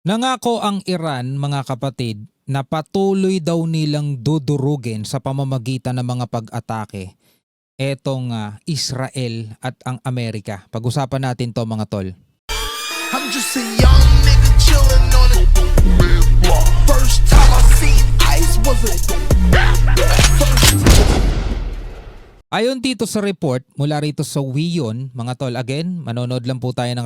Nangako ang Iran, mga kapatid, na patuloy daw nilang dudurugin sa pamamagitan ng mga pag-atake etong Israel at ang Amerika. Pag-usapan natin to, mga tol. I'm just a young nigga chillin' on it. First time I seen ice was a Ayon dito sa report mula rito sa WION, mga tol, again, manonood lang po tayo ng,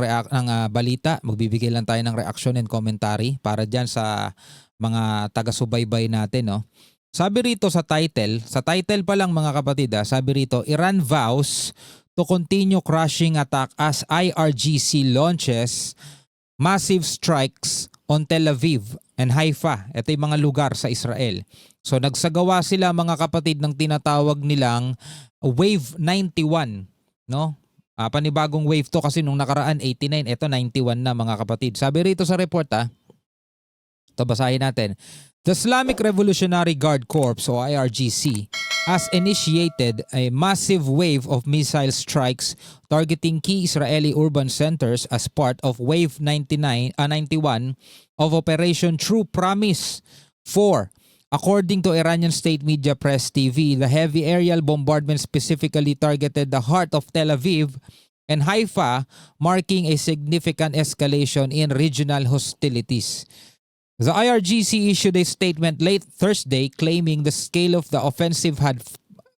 balita. Magbibigay lang tayo ng reaction and commentary para dyan sa mga taga-subaybay natin. No? Sabi rito sa title pa lang, mga kapatid, sabi rito, Iran vows to continue crushing attack as IRGC launches massive strikes on Tel Aviv and Haifa. Ito yung mga lugar sa Israel. So nagsagawa sila, mga kapatid, ng tinatawag nilang Wave 91, no? Panibagong wave to kasi nung nakaraan 89, ito 91 na, mga kapatid. Sabi rito sa report, ito basahin natin. The Islamic Revolutionary Guard Corps o IRGC has initiated a massive wave of missile strikes targeting key Israeli urban centers as part of Wave 91 of Operation True Promise 4. According to Iranian state media Press TV, the heavy aerial bombardment specifically targeted the heart of Tel Aviv and Haifa, marking a significant escalation in regional hostilities. The IRGC issued a statement late Thursday claiming the scale of the offensive had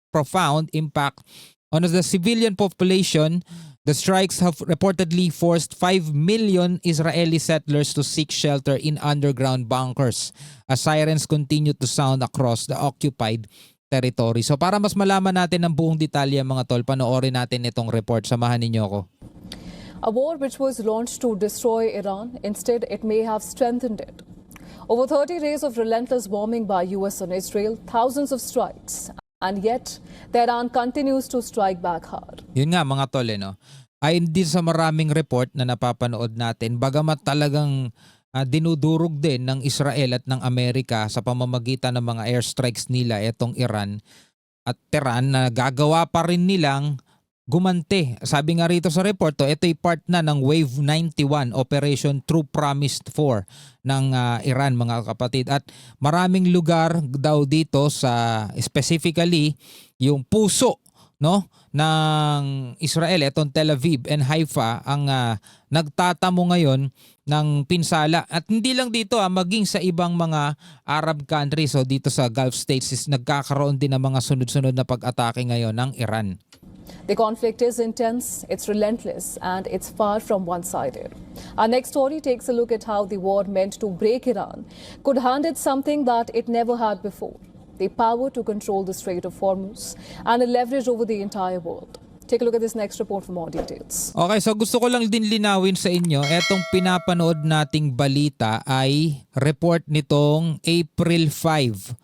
profound impact on the civilian population. The strikes have reportedly forced 5 million Israeli settlers to seek shelter in underground bunkers as sirens continue to sound across the occupied territory. So para mas malaman natin ang buong detalye, mga tol, panoorin natin itong report. Samahan ninyo ako. A war which was launched to destroy Iran, instead it may have strengthened it. Over 30 days of relentless bombing by US and Israel, thousands of strikes, and yet Tehran continues to strike back hard. Yun nga, mga tol, no? Ayon din sa maraming report na napapanood natin, bagamat talagang dinudurog din ng Israel at ng Amerika sa pamamagitan ng mga airstrikes nila etong Iran at Tehran, na gagawa pa rin nilang gumante. Sabi nga rito sa report, ito'y part na ng Wave 91 Operation True Promise 4 ng Iran, mga kapatid. At maraming lugar daw dito, sa specifically yung puso, no, ng Israel, etong Tel Aviv and Haifa, ang nagtatamo ngayon ng pinsala. At hindi lang dito, maging sa ibang mga Arab countries o dito sa Gulf states is nagkakaroon din ng mga sunod-sunod na pag-atake ngayon ng Iran. The conflict is intense, it's relentless, and it's far from one-sided. Our next story takes a look at how the war meant to break Iran could hand it something that it never had before: the power to control the Strait of Hormuz and a leverage over the entire world. Take a look at this next report for more details. Okay, so gusto ko lang din linawin sa inyo, etong pinapanood nating balita ay report nitong April 5.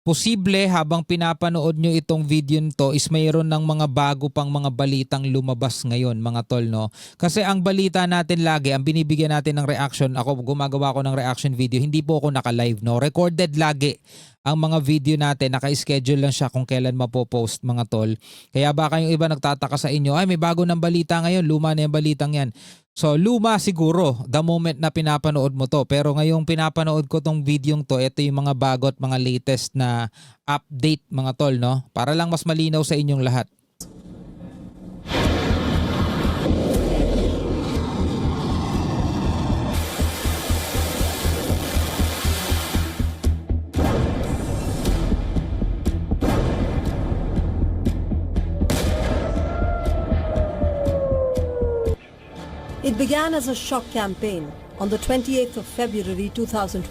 Posible habang pinapanood nyo itong video nito is mayroon ng mga bago pang mga balitang lumabas ngayon, mga tol, no? Kasi ang balita natin lagi, ang binibigyan natin ng reaction, ako gumagawa ko ng reaction video, hindi po ako naka-live, no? Recorded lagi ang mga video natin, naka-schedule lang siya kung kailan mapopost, mga tol. Kaya baka yung iba nagtataka sa inyo, ay may bago ng balita ngayon, luma na yung balitang yan. So luma siguro the moment na pinapanood mo to, pero ngayong pinapanood ko tong video to, ito yung mga bago at mga latest na update, mga tol, no? Para lang mas malinaw sa inyong lahat. It began as a shock campaign. On the 28th of February 2026,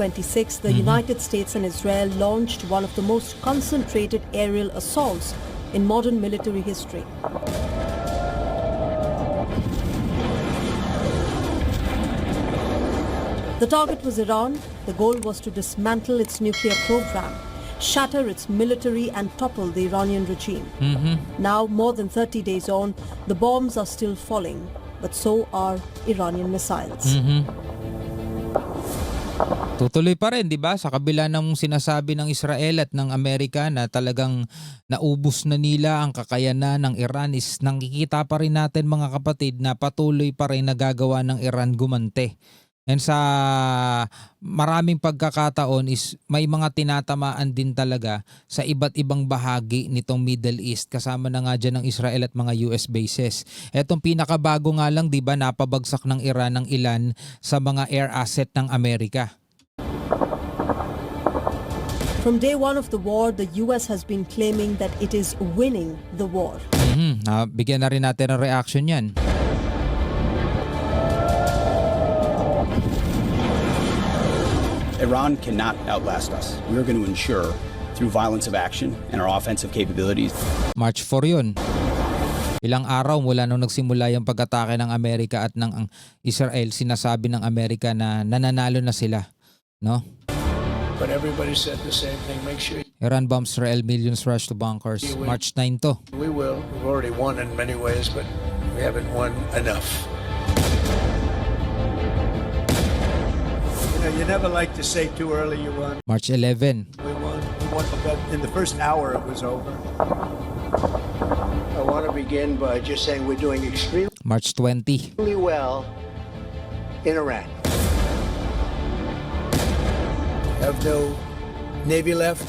the United States and Israel launched one of the most concentrated aerial assaults in modern military history. The target was Iran. The goal was to dismantle its nuclear program, shatter its military, and topple the Iranian regime. Now, more than 30 days on, the bombs are still falling, but so are Iranian missiles. Tutuloy pa rin, di ba? Sa kabila ng sinasabi ng Israel at ng Amerika na talagang naubos na nila ang kakayanan ng Iran, is nakikita pa rin natin, mga kapatid, na patuloy pa rin nagagawa ng Iran gumante. And sa maraming pagkakataon is may mga tinatamaan din talaga sa iba't ibang bahagi nitong Middle East, kasama na nga dyan ng Israel at mga US bases. Etong pinakabago nga lang, di ba, napabagsak ng Iran ng ilan sa mga air asset ng Amerika. From day one of the war, the US has been claiming that it is winning the war. Bigyan na rin natin ng reaction yan. Iran cannot outlast us. We are going to ensure, through violence of action and our offensive capabilities, March 4 yun. Ilang araw mula nung nagsimula yung pag-atake ng Amerika at ng Israel, sinasabi ng Amerika na nananalo na sila, no? But everybody said the same thing. Make sure Iran bombs Israel, millions rush to bunkers. March 9 to. we will. We've already won in many ways, but we haven't won enough. You never like to say too early you won. March 11. We won. We won, but in the first hour it was over. I want to begin by just saying we're doing extremely March 20. well in Iran. Have no Navy left.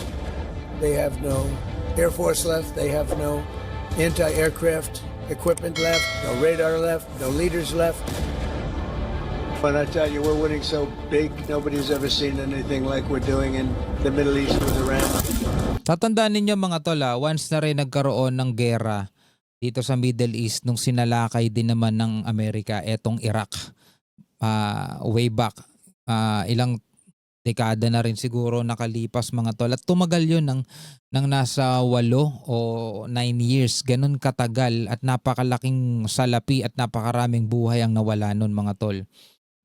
They have no Air Force left. They have no anti-aircraft equipment left. No radar left. No leaders left. But I tell you, we're winning so big, nobody's ever seen anything like we're doing in the Middle East with Iran. Tatandaan ninyo mga tol, once na rin nagkaroon ng gera dito sa Middle East nung sinalakay din naman ng Amerika etong Iraq. Way back, ilang dekada na rin siguro nakalipas mga tol. At tumagal yun ng nasa 8 o 9 years. Ganun katagal at napakalaking salapi at napakaraming buhay ang nawala nun mga tol.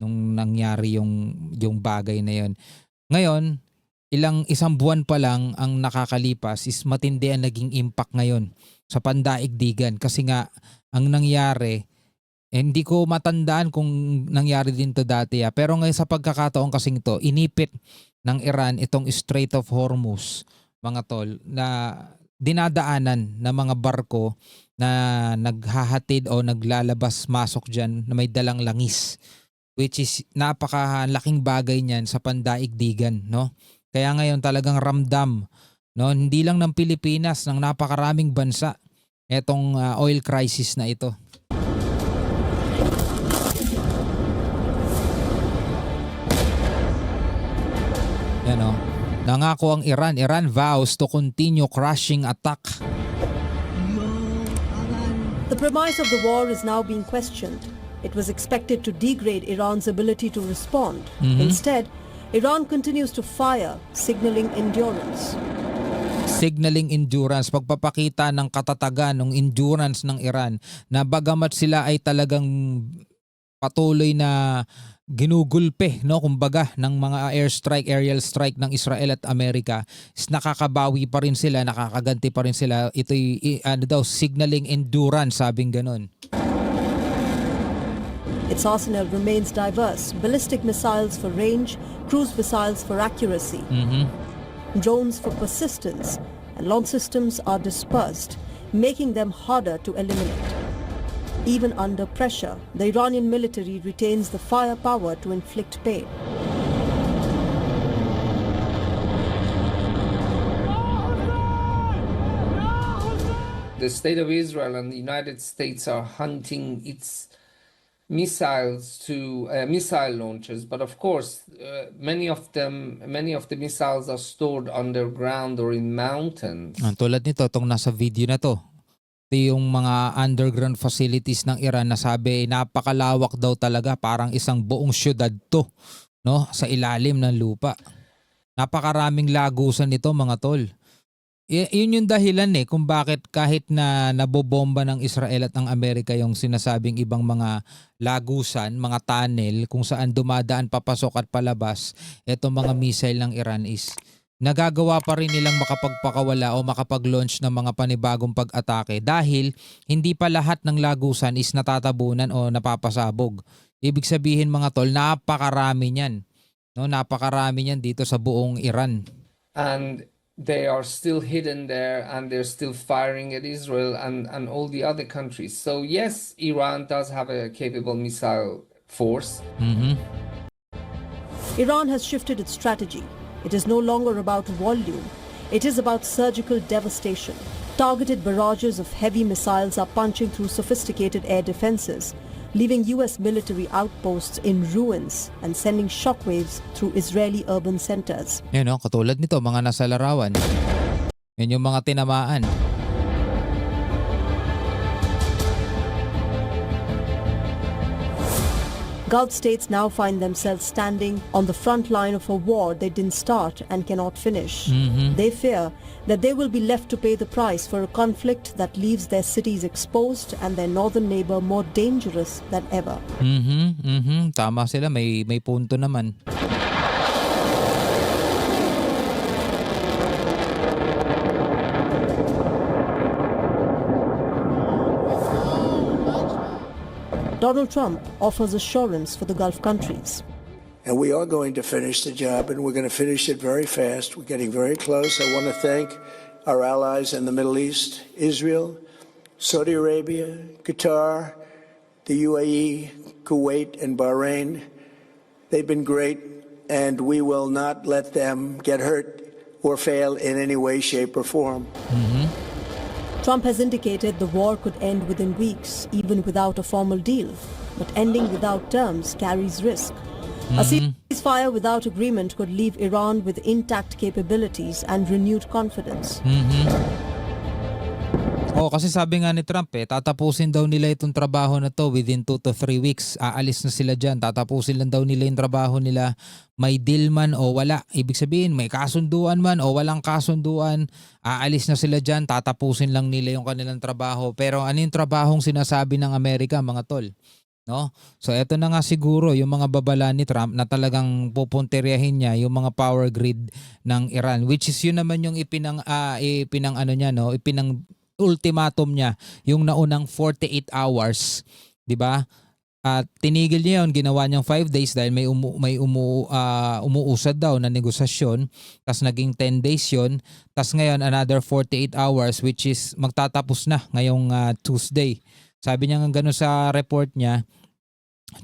Nung nangyari yung bagay na yun. Ngayon, isang buwan pa lang ang nakakalipas is matindi ang naging impact ngayon sa pandaigdigan. Kasi nga, ang nangyari, hindi ko matandaan kung nangyari din to dati. Pero ngayon sa pagkakataon kasing to, inipit ng Iran itong Strait of Hormuz, mga tol, na dinadaanan ng mga barko na naghahatid o naglalabas-masok dyan na may dalang langis. Which is napakalaking bagay niyan sa pandaigdigan, no? Kaya ngayon talagang ramdam, no, hindi lang ng Pilipinas, ng napakaraming bansa etong oil crisis na ito. Yan, no? Nangako ang Iran vows to continue crushing attack. The premise of the war is now being questioned. It was expected to degrade Iran's ability to respond. Instead, Iran continues to fire, signaling endurance. Signaling endurance, pagpapakita ng katatagan, ng endurance ng Iran na bagamat sila ay talagang patuloy na ginugulpe, no, kumbaga, ng mga aerial strike ng Israel at Amerika, is nakakabawi pa rin sila, nakakaganti pa rin sila. Ito'y signaling endurance, sabing ganun. Its arsenal remains diverse. Ballistic missiles for range, cruise missiles for accuracy, drones for persistence, and launch systems are dispersed, making them harder to eliminate. Even under pressure, the Iranian military retains the firepower to inflict pain. The State of Israel and the United States are hunting its missiles to missile launchers, but of course, many of the missiles are stored underground or in mountains. Tulad nito, itong nasa video na to. Ito yung mga underground facilities ng Iran na sabi napakalawak daw talaga, parang isang buong syudad to, no, sa ilalim ng lupa. Napakaraming lagusan nito mga tol. Yun yung dahilan kung bakit kahit na nabobomba ng Israel at ng Amerika yung sinasabing ibang mga lagusan, mga tunnel kung saan dumadaan papasok at palabas, etong mga missile ng Iran is nagagawa pa rin nilang makapagpakawala o makapag-launch ng mga panibagong pag-atake dahil hindi pa lahat ng lagusan is natatabunan o napapasabog. Ibig sabihin mga tol, napakarami niyan. No, napakarami niyan dito sa buong Iran. And they are still hidden there, and they're still firing at Israel and all the other countries. So yes, Iran does have a capable missile force. Iran has shifted its strategy. It is no longer about volume. It is about surgical devastation. Targeted barrages of heavy missiles are punching through sophisticated air defenses, leaving US military outposts in ruins and sending shockwaves through Israeli urban centers. Yan no, katulad nito, mga nasa larawan. Yan yung mga tinamaan. Gulf states now find themselves standing on the front line of a war they didn't start and cannot finish. They fear that they will be left to pay the price for a conflict that leaves their cities exposed and their northern neighbor more dangerous than ever. Tama sila, may punto naman. Donald Trump offers assurance for the Gulf countries. And we are going to finish the job, and we're going to finish it very fast. We're getting very close. I want to thank our allies in the Middle East, Israel, Saudi Arabia, Qatar, the UAE, Kuwait, and Bahrain. They've been great, and we will not let them get hurt or fail in any way, shape, or form. Trump has indicated the war could end within weeks, even without a formal deal. But ending without terms carries risk. A ceasefire without agreement could leave Iran with intact capabilities and renewed confidence. Kasi sabi nga ni Trump tatapusin daw nila itong trabaho na to within 2 to 3 weeks. Aalis na sila dyan. Tatapusin lang daw nila yung trabaho nila. May deal man o wala. Ibig sabihin may kasunduan man o walang kasunduan. Aalis na sila dyan. Tatapusin lang nila yung kanilang trabaho. Pero ano yung trabahong sinasabi ng Amerika, mga tol? No? So eto na nga siguro yung mga babala ni Trump na talagang pupuntiryahin niya yung mga power grid ng Iran, which is yun naman yung ipinang ultimatum niya, yung naunang 48 hours, 'di ba? At tinigil niya 'yon, ginawa niyang 5 days dahil may umuusad daw na negosasyon. Tas naging 10 days 'yon. Tas ngayon another 48 hours, which is magtatapos na ngayong Tuesday. Sabi niya nga gano'n sa report niya,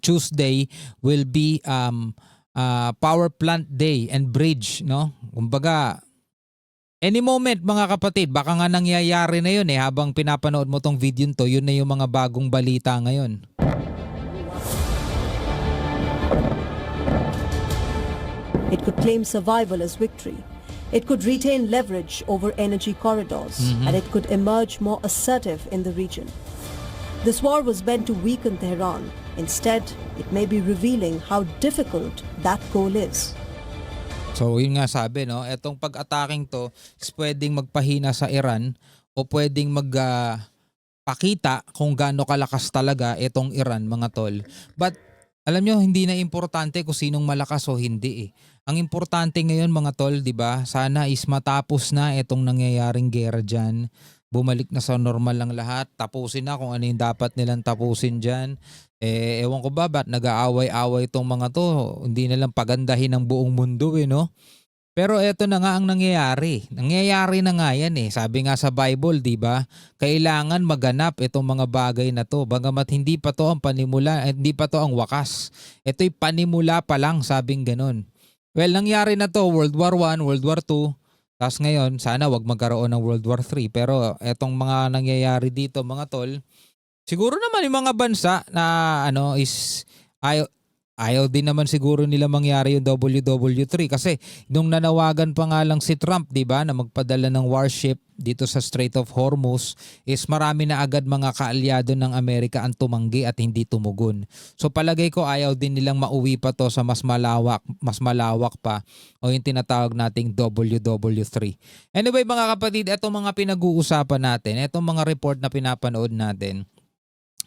Tuesday will be power plant day and bridge, no? Kumbaga any moment mga kapatid, baka nga nangyayari na yun habang pinapanood mo tong video to, yun na yung mga bagong balita ngayon. It could claim survival as victory. It could retain leverage over energy corridors, and it could emerge more assertive in the region. This war was meant to weaken Tehran. Instead, it may be revealing how difficult that goal is. So yun nga sabi, no, etong pag-attacking to is pwedeng magpahina sa Iran o pwedeng magpakita kung gaano kalakas talaga itong Iran, mga tol. But alam nyo, hindi na importante kung sinong malakas o hindi . Ang importante ngayon, mga tol, di ba, sana is matapos na itong nangyayaring gera dyan. Bumalik na sa normal lang lahat. Tapusin na kung ano yung dapat nilang tapusin dyan. Ewan ko ba ba't nag-aaway-away itong mga to. Hindi na lang pagandahin ng buong mundo no? Pero eto na nga ang nangyayari. Nangyayari na nga yan Sabi nga sa Bible, di ba? Kailangan maganap itong mga bagay na to. Bagamat hindi pa to ang panimula, hindi pa to ang wakas. Ito'y panimula pa lang, sabing ganun. Well, nangyari na to, World War I, World War II. Tapos ngayon, sana wag magkaroon ng World War III. Pero etong mga nangyayari dito, mga tol, siguro naman yung mga bansa na is ayaw din naman siguro nila mangyari yung WW3 kasi nung nanawagan pa nga lang si Trump, 'di ba, na magpadala ng warship dito sa Strait of Hormuz, is marami na agad mga kaalyado ng Amerika ang tumanggi at hindi tumugon. So palagay ko ayaw din nilang mauwi pa to sa mas malawak pa o yung tinatawag nating WW3. Anyway mga kapatid, etong mga pinag-uusapan natin, etong mga report na pinapanood natin,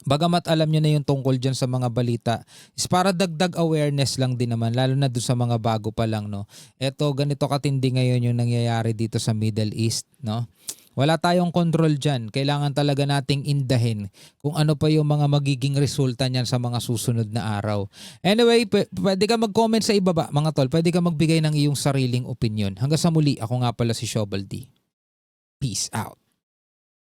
bagamat alam nyo na yung tungkol dyan sa mga balita, is para dagdag awareness lang din naman, lalo na doon sa mga bago pa lang, no? Eto, ganito katindi ngayon yung nangyayari dito sa Middle East, no? Wala tayong control dyan. Kailangan talaga nating indahin kung ano pa yung mga magiging resulta niyan sa mga susunod na araw. Anyway, pwede ka mag-comment sa ibaba, mga tol. Pwede ka magbigay ng iyong sariling opinion. Hanggang sa muli, ako nga pala si Shobal D. Peace out.